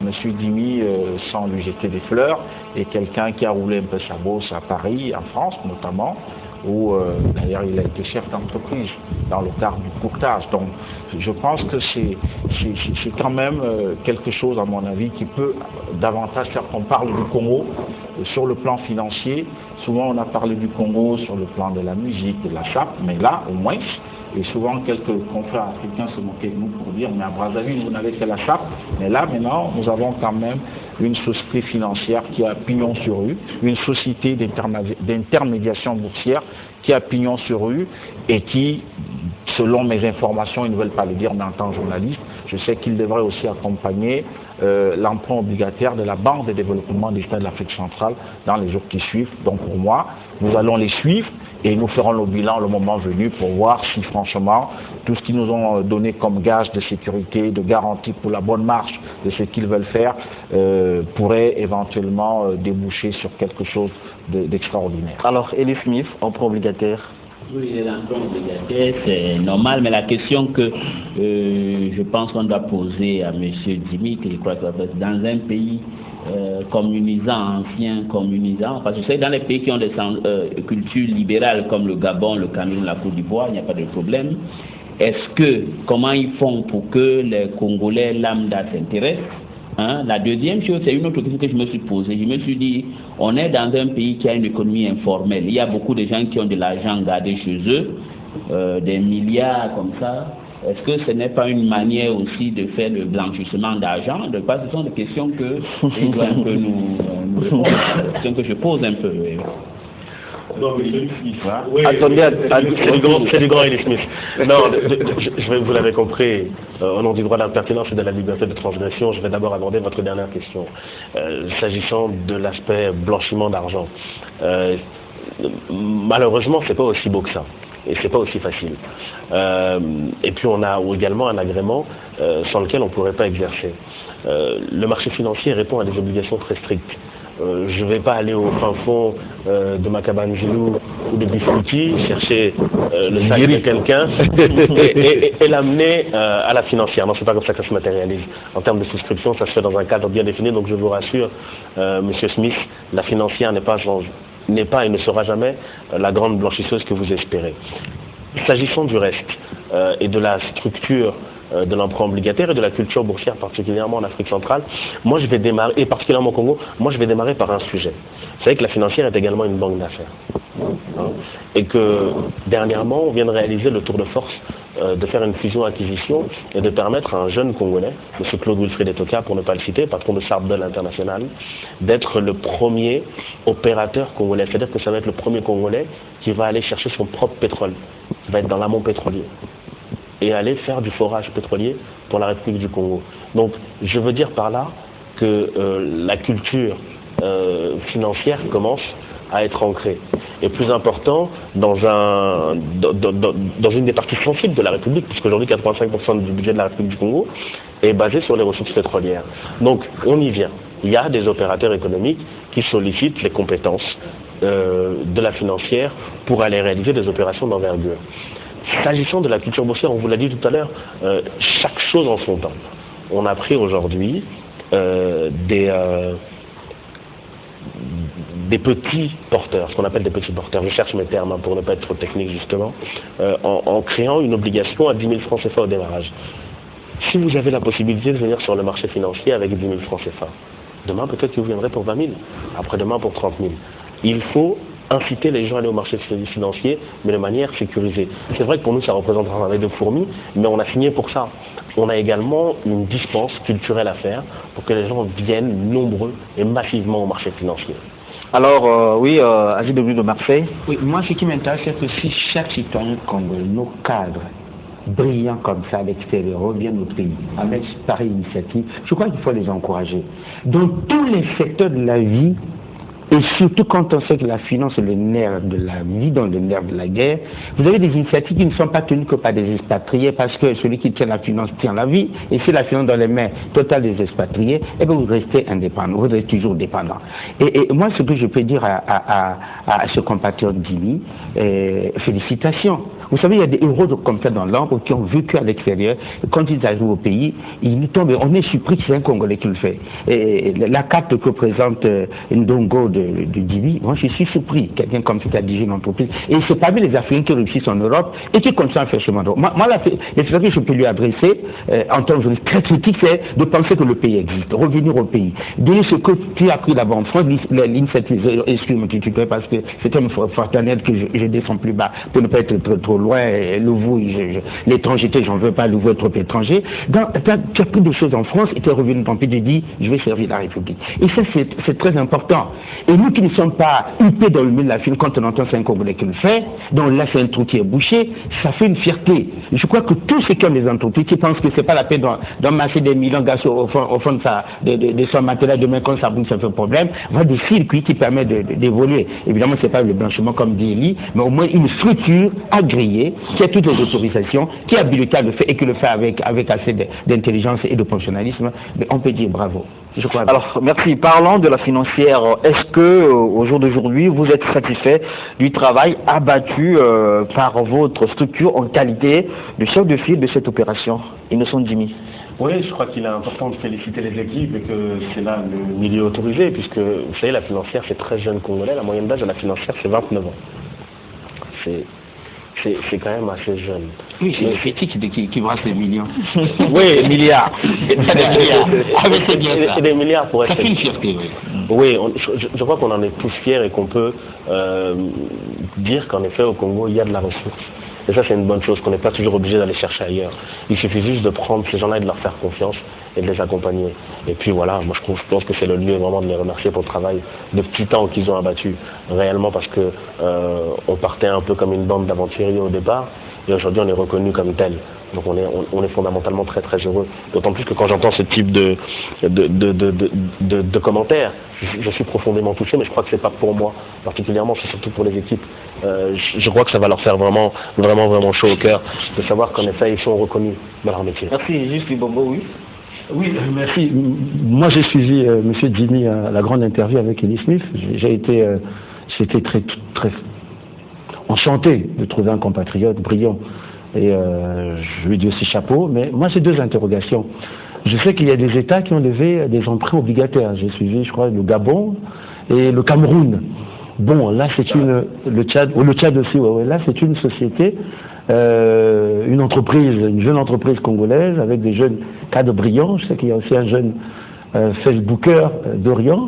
Monsieur Dimi, sans lui jeter des fleurs, est quelqu'un qui a roulé un peu sa bosse à Paris, en France notamment, où d'ailleurs il a été chef d'entreprise dans le cadre du courtage. Donc je pense que c'est quand même quelque chose, à mon avis, qui peut davantage faire qu'on parle du Congo sur le plan financier. Souvent on a parlé du Congo sur le plan de la musique, de la chape, mais là au moins, et souvent quelques confrères africains se moquaient de nous pour dire mais à Brazzaville vous n'avez que la chape, mais là maintenant nous avons quand même une société financière qui a pignon sur rue, une société d'intermédiation boursière qui a pignon sur rue et qui, selon mes informations, ils ne veulent pas le dire, mais en tant que journaliste, je sais qu'ils devraient aussi accompagner l'emprunt obligataire de la Banque de développement des États de l'Afrique centrale dans les jours qui suivent. Donc pour moi, nous allons les suivre et nous ferons le bilan le moment venu pour voir si franchement tout ce qu'ils nous ont donné comme gage de sécurité, de garantie pour la bonne marche de ce qu'ils veulent faire pourrait éventuellement déboucher sur quelque chose d'extraordinaire. Alors, Elie Smith, emprunt obligataire. Oui, l'emprunt obligataire, c'est normal, mais la question que je pense qu'on doit poser à M. Dimi, que je crois que dans un pays communisant, ancien communisant, parce que c'est dans les pays qui ont des cultures libérales comme le Gabon, le Cameroun, la Côte d'Ivoire, il n'y a pas de problème. Comment ils font pour que les Congolais lambda s'intéressent? La deuxième chose, c'est une autre question que je me suis posée. Je me suis dit, on est dans un pays qui a une économie informelle. Il y a beaucoup de gens qui ont de l'argent gardé chez eux, des milliards comme ça. Est-ce que ce n'est pas une manière aussi de faire le blanchissement d'argent? Ce sont des questions que je dois un peu nous répondre. Des questions que je pose un peu. Non, mais oui, attendez, c'est du grand Elie Smith. Non, vous l'avez compris, au nom du droit d'impertinence et de la liberté de transgression, je vais d'abord aborder votre dernière question. S'agissant de l'aspect blanchiment d'argent, malheureusement, c'est pas aussi beau que ça. Et c'est pas aussi facile. Et puis on a également un agrément sans lequel on ne pourrait pas exercer. Le marché financier répond à des obligations très strictes. Je ne vais pas aller au fin fond de Makabanjilou ou de Bifouti chercher le sac de quelqu'un et l'amener à la financière. Non, c'est pas comme ça que ça se matérialise. En termes de souscription, ça se fait dans un cadre bien défini. Donc je vous rassure, Monsieur Smith, la financière n'est pas et ne sera jamais la grande blanchisseuse que vous espérez. S'agissant du reste et de la structure de l'emprunt obligataire et de la culture boursière, particulièrement en Afrique centrale, moi je vais démarrer, et particulièrement au Congo, moi je vais démarrer par un sujet. Vous savez que la financière est également une banque d'affaires. Et que dernièrement, on vient de réaliser le tour de force de faire une fusion-acquisition et de permettre à un jeune Congolais, M. Claude Wilfried Etoka, pour ne pas le citer, patron de Sardel International, d'être le premier opérateur congolais. C'est-à-dire que ça va être le premier Congolais qui va aller chercher son propre pétrole, qui va être dans l'amont pétrolier, et aller faire du forage pétrolier pour la République du Congo. Donc, je veux dire par là que la culture financière commence à être ancrée. Et plus important, dans une des parties sensibles de la République, puisqu'aujourd'hui 85% du budget de la République du Congo est basé sur les ressources pétrolières. Donc, on y vient. Il y a des opérateurs économiques qui sollicitent les compétences de la financière pour aller réaliser des opérations d'envergure. S'agissant de la culture boursière, on vous l'a dit tout à l'heure, chaque chose en son temps. On a pris aujourd'hui des petits porteurs, ce qu'on appelle des petits porteurs, je cherche mes termes pour ne pas être trop technique justement, en créant une obligation à 10 000 francs CFA au démarrage. Si vous avez la possibilité de venir sur le marché financier avec 10 000 francs CFA, demain peut-être que vous viendrez pour 20 000, après-demain pour 30 000. Il faut inciter les gens à aller au marché financier, mais de manière sécurisée. C'est vrai que pour nous, ça représente un travail de fourmi, mais on a signé pour ça. On a également une dispense culturelle à faire pour que les gens viennent nombreux et massivement au marché financier. Alors, AGW de Marseille. Oui, moi, ce qui m'intéresse, c'est que si chaque citoyen congolais, nos cadres, brillants comme ça à l'extérieur, reviennent au pays avec pareille initiative, je crois qu'il faut les encourager. Dans tous les secteurs de la vie, et surtout quand on sait que la finance est le nerf de la vie, dans le nerf de la guerre, vous avez des initiatives qui ne sont pas tenues que par des expatriés, parce que celui qui tient la finance tient la vie, et si la finance dans les mains totales des expatriés, eh bien vous restez indépendant, vous restez toujours dépendant. Et moi, ce que je peux dire à ce compatriote Dimi, félicitations. Vous savez, il y a des héros comme ça dans l'ombre qui ont vécu à l'extérieur. Quand ils arrivent au pays, ils tombent. On est surpris que c'est un Congolais qui le fait. Et la carte que présente Ndongo de Dili, moi je suis surpris. Quelqu'un comme ça qui a dirigé une entreprise. Et c'est parmi les Africains qui réussissent en Europe et qui continuent à faire chemin de... Moi, l'effet que je peux lui adresser en tant que journaliste très critique, c'est de penser que le pays existe, revenir au pays. Donner ce que tu as pris là-bas en France, l'initiative, excuse-moi, tu peux, parce que c'est un fraternel que je descends plus bas pour ne pas être trop loin. L'étrangeté, j'en veux pas, le vous est trop étranger. Tu as pris des choses en France et tu es revenu dans ton pays, tu dis, je vais servir la République. Et ça, c'est très important. Et nous qui ne sommes pas huppés dans le milieu de la film, quand on entend c'est un Congolais qui le fait, donc là c'est un trou qui est bouché, ça fait une fierté. Je crois que tous ceux qui ont des entreprises qui pensent que c'est pas la peine d'emmasser des millions au fond de son matelas, demain quand ça bouge, ça fait problème, voilà des circuits qui permettent d'évoluer. Évidemment, c'est pas le blanchiment comme dit Eli, mais au moins une structure agréée, qui a toutes les autorisations, qui est habilitée à le faire et qui le fait avec assez d'intelligence et de professionnalisme, mais on peut dire bravo. Je crois. Alors, merci. Parlons de la financière. Est-ce que, au jour d'aujourd'hui, vous êtes satisfait du travail abattu par votre structure en qualité de chef de file de cette opération, Innocent Jimmy? Oui, je crois qu'il est important de féliciter les équipes et que c'est là le milieu autorisé, puisque, vous savez, la financière, c'est très jeune Congolais. La moyenne d'âge de la financière, c'est 29 ans. C'est quand même assez jeune. Oui, c'est le fétiche qui brasse les millions. Oui, milliards. C'est des milliards pour être. Ça fait une fierté, oui. Oui, je crois qu'on en est tous fiers et qu'on peut dire qu'en effet, au Congo, il y a de la ressource. Et ça, c'est une bonne chose, qu'on n'est pas toujours obligé d'aller chercher ailleurs. Il suffit juste de prendre ces gens-là et de leur faire confiance et de les accompagner. Et puis voilà, moi je pense que c'est le lieu vraiment de les remercier pour le travail de petit temps qu'ils ont abattu. Réellement parce que on partait un peu comme une bande d'aventuriers au départ, et aujourd'hui on est reconnu comme tel. Donc on est fondamentalement très très heureux. D'autant plus que quand j'entends ce type de commentaires, je suis profondément touché, mais je crois que c'est pas pour moi particulièrement, c'est surtout pour les équipes. Je crois que ça va leur faire vraiment chaud au cœur de savoir qu'en effet ils sont reconnus dans leur métier. Merci, juste Bombo, oui. Oui, merci. Moi j'ai suivi M. Jimmy à la grande interview avec Eli Smith. J'étais très enchanté de trouver un compatriote brillant. Et je lui dis aussi chapeau, mais moi j'ai deux interrogations. Je sais qu'il y a des États qui ont levé des emprunts obligataires. J'ai suivi, je crois, le Gabon et le Cameroun. Bon, là c'est le Tchad aussi, ouais, là c'est une société, une jeune entreprise congolaise avec des jeunes cadres brillants. Je sais qu'il y a aussi un jeune Facebooker d'Orient,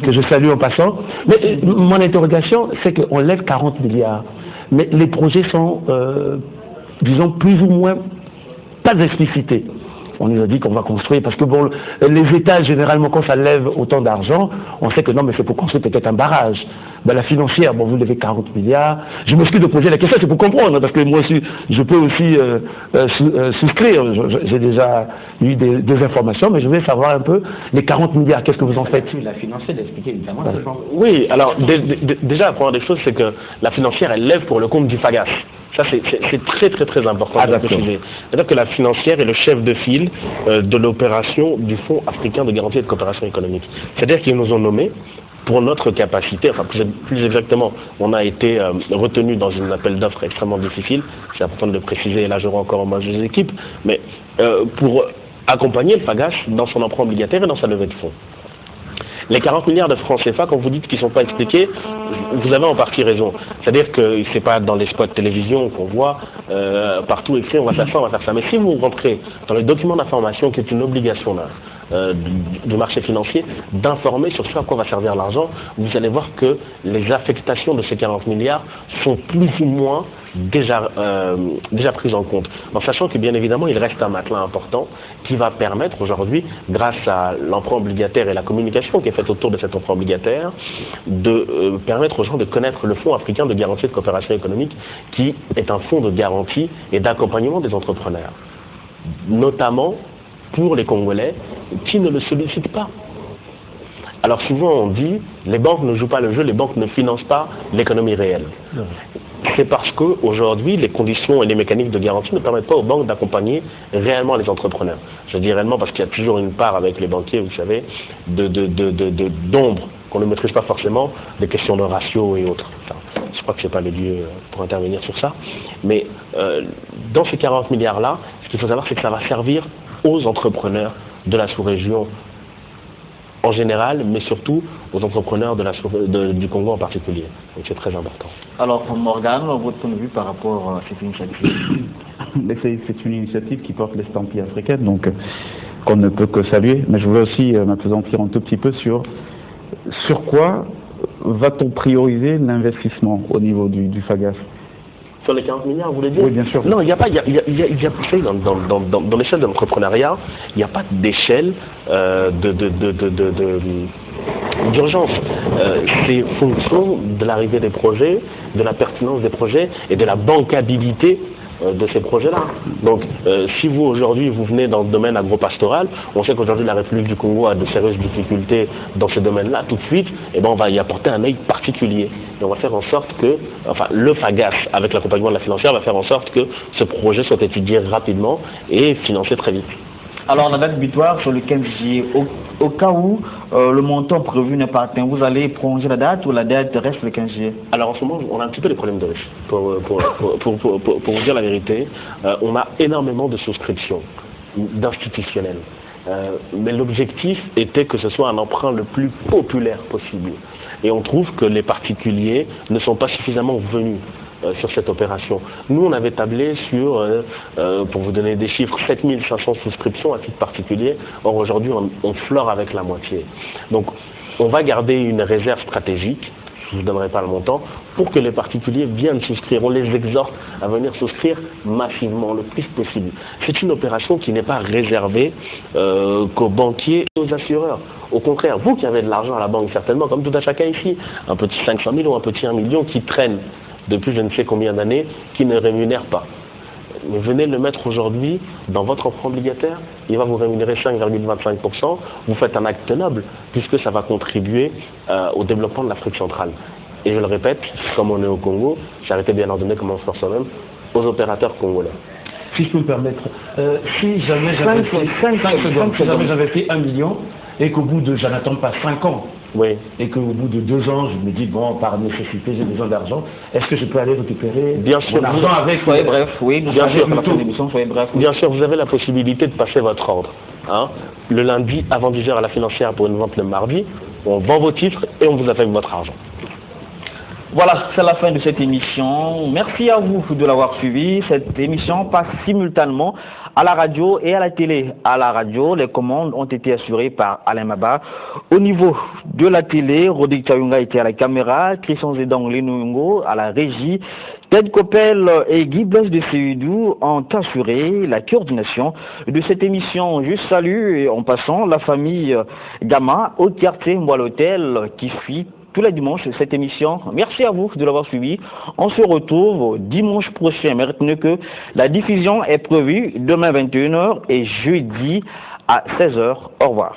que je salue en passant. Mais mon interrogation, c'est qu'on lève 40 milliards. Mais les projets sont, disons, plus ou moins pas explicités. On nous a dit qu'on va construire, parce que bon, les États, généralement, quand ça lève autant d'argent, on sait que non, mais c'est pour construire peut-être un barrage. Ben, la financière, bon, vous levez 40 milliards. Je m'excuse de poser la question, c'est pour comprendre, parce que moi aussi, je peux aussi souscrire. J'ai déjà eu des informations, mais je voulais savoir un peu, les 40 milliards, qu'est-ce que vous en faites? La financière, d'expliquer évidemment. Oui, alors, déjà, la première des choses, c'est que la financière, elle lève pour le compte du FAGAS. Ça, c'est très très très important de préciser. C'est-à-dire que la financière est le chef de file de l'opération du Fonds africain de garantie et de coopération économique. C'est-à-dire qu'ils nous ont nommés pour notre capacité, enfin plus exactement, on a été retenu dans un appel d'offres extrêmement difficile, c'est important de le préciser, et là je rends encore hommage aux équipes, mais pour accompagner le FAGAS dans son emprunt obligataire et dans sa levée de fonds. Les 40 milliards de francs CFA, quand vous dites qu'ils ne sont pas expliqués, vous avez en partie raison. C'est-à-dire que ce n'est pas dans les spots de télévision qu'on voit partout écrit on va faire ça, on va faire ça. Mais si vous rentrez dans les documents d'information, qui est une obligation du marché financier, d'informer sur ce à quoi va servir l'argent, vous allez voir que les affectations de ces 40 milliards sont plus ou moins déjà prises en compte. En sachant que bien évidemment, il reste un matelas important qui va permettre aujourd'hui, grâce à l'emprunt obligataire et la communication qui est faite autour de cet emprunt obligataire, de permettre aux gens de connaître le Fonds africain de garantie et de coopération économique, qui est un fonds de garantie et d'accompagnement des entrepreneurs, notamment pour les Congolais qui ne le sollicitent pas. Alors souvent on dit, les banques ne jouent pas le jeu, les banques ne financent pas l'économie réelle. C'est parce qu'aujourd'hui, les conditions et les mécanismes de garantie ne permettent pas aux banques d'accompagner réellement les entrepreneurs. Je dis réellement parce qu'il y a toujours une part avec les banquiers, vous savez, d'ombre qu'on ne maîtrise pas forcément, des questions de ratio et autres. Enfin, je crois que ce n'est pas le lieu pour intervenir sur ça. Mais dans ces 40 milliards-là, ce qu'il faut savoir, c'est que ça va servir aux entrepreneurs de la sous-région en général, mais surtout aux entrepreneurs du Congo en particulier. Donc c'est très important. Alors, Morgane, votre point de vue par rapport à cette initiative? C'est une initiative qui porte l'estampille africaine, donc qu'on ne peut que saluer. Mais je voulais aussi m'appesantir un tout petit peu sur quoi va-t-on prioriser l'investissement au niveau du FAGAS? Sur les 40 milliards, vous voulez dire? Oui, bien sûr. Non, il n'y a pas, dans l'échelle de l'entrepreneuriat, il n'y a pas d'échelle d'urgence. C'est fonction de l'arrivée des projets, de la pertinence des projets et de la bancabilité de ces projets-là. Donc, si vous, aujourd'hui, vous venez dans le domaine agropastoral, on sait qu'aujourd'hui, la République du Congo a de sérieuses difficultés dans ce domaine-là, tout de suite, eh ben, on va y apporter un œil particulier. Et on va faire en sorte que, enfin, le FAGAS, avec l'accompagnement de la financière, va faire en sorte que ce projet soit étudié rapidement et financé très vite. Alors, la date butoir sur le 15 juillet, au cas où le montant prévu n'est pas atteint, vous allez prolonger la date ou la date reste le 15 juillet? Alors, en ce moment, on a un petit peu des problèmes de risque. Pour vous dire la vérité, on a énormément de souscriptions d'institutionnels. Mais l'objectif était que ce soit un emprunt le plus populaire possible. Et on trouve que les particuliers ne sont pas suffisamment venus sur cette opération. Nous, on avait tablé sur, pour vous donner des chiffres, 7500 souscriptions à titre particulier. Or, aujourd'hui, on fleure avec la moitié. Donc, on va garder une réserve stratégique, je ne vous donnerai pas le montant, pour que les particuliers viennent souscrire. On les exhorte à venir souscrire massivement, le plus possible. C'est une opération qui n'est pas réservée qu'aux banquiers et aux assureurs. Au contraire, vous qui avez de l'argent à la banque, certainement, comme tout à chacun ici, un petit 500 000 ou un petit 1 million qui traîne depuis je ne sais combien d'années, qui ne rémunère pas. Mais venez le mettre aujourd'hui dans votre emprunt obligataire, il va vous rémunérer 5,25%, vous faites un acte noble, puisque ça va contribuer au développement de l'Afrique centrale. Et je le répète, comme on est au Congo, charité bien ordonnée commence par soi-même, aux opérateurs congolais. Si je peux me permettre, si jamais j'avais fait 1 million et qu'au bout de, j'en attends pas 5 ans, oui. Et qu'au bout de 2 ans, je me dis, bon, par nécessité, j'ai besoin d'argent, est-ce que je peux aller récupérer bien sûr, mon argent avec... Soyez bref, oui, bien sûr, soyez bref. Oui. Bien sûr, vous avez la possibilité de passer votre ordre. Hein. Le lundi, avant 10h à la financière pour une vente le mardi, on vend vos titres et on vous affecte votre argent. Voilà, c'est la fin de cette émission. Merci à vous de l'avoir suivi. Cette émission passe simultanément à la radio et à la télé. À la radio, les commandes ont été assurées par Alain Maba. Au niveau de la télé, Rodrigue Chayunga était à la caméra, Christian Zedang Lenungo à la régie, Ted Coppel et Guy Blaise de Seydou ont assuré la coordination de cette émission. Je salue en passant la famille Gama au quartier Mboil-Hôtel qui suit tous les dimanches cette émission. Merci à vous de l'avoir suivi. On se retrouve dimanche prochain. Mais retenez que la diffusion est prévue demain 21h et jeudi à 16h. Au revoir.